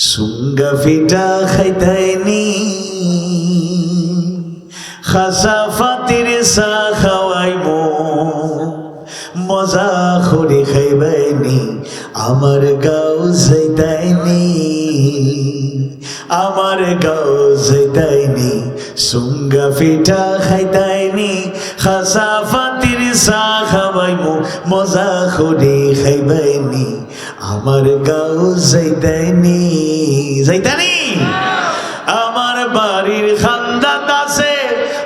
সুঙ্গা ফিটা খাইতাইনি খাসা ফাতির সা খাওয়াইমু মজা করে খাইবাইনি আমার গাও যাইতাইনি আমার গাও যাইতাইনি সুঙ্গা ফিটা খাইতাইনি খাসা ফাতির সা খাওয়াইমু মজা করে খাইবাইনি আমার গাও যাইতাইনি যাইতানি আমার বাড়ির খান্দাত আছে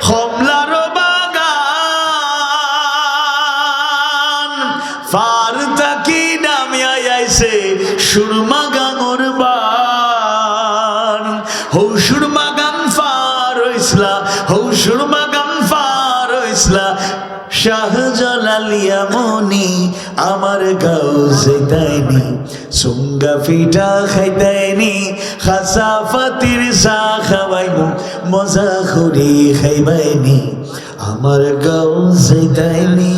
কমলার বাগান ফার তাকি নামিয়া আইছে সুরমা গাঙর বান হৌ সুরমা গান ফার হইসলা হৌ সুরমা গান ফার হইসলা শাহজালালিয়া মনি আমার গাও যাইতাইনি সুঙ্গা ফিটা খাইতাইনি খাসা ফাতির সা খাওয়াইমু মজা করে খাইবাইনি আমার গাও যাইতাইনি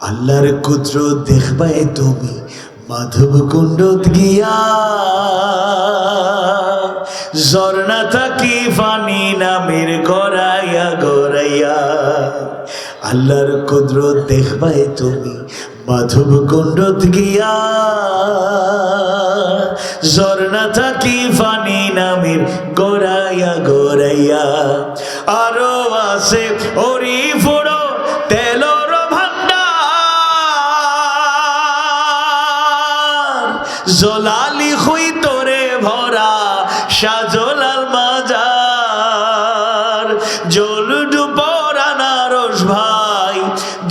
আল্লাহর কুদরত দেখবাই তুমি মাধব কুণ্ডত গিয়া ঝর্ণা থাকি পানি নামের গড়াইয়া গড়াইয়া আল্লাহর কুদরত দেখবাই তুমি মাধব কুণ্ডত গিয়া ঝর্ণা থাকি পানি নামের গড়াইয়া গড়াইয়া আরো আছে ওরি ফোড়ো তেলর ভান্ডার জলালি খুই তোরে ভরা সাজলাল মাজার জল ডুবর আনারস ভাই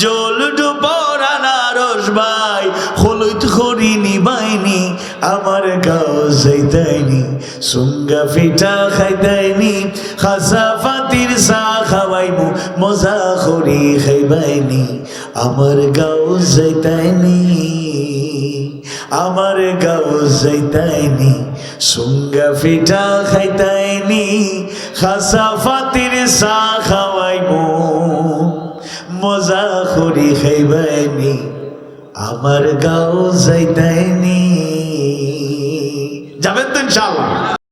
জল ডুবর আনারস ভাই হলুদ খড়ি নিবাইনি আমার গাও যাইতাইনি সুঙ্গা ফিটা খাইতাইনি খাসা ফাতির সা খাওয়াইমু মজা খড়ি খাইবাইনি আমার গাও যাইতাইনি আমার গাও যাইতাইনি সুঙ্গা ফিটা খাইতাইনি খাসা ফাতির সা খাওয়াইমু মজা খড়ি খাইবাইনি আমার গাও যাইতাইনি যাবেন তো ইনশাআল্লাহ।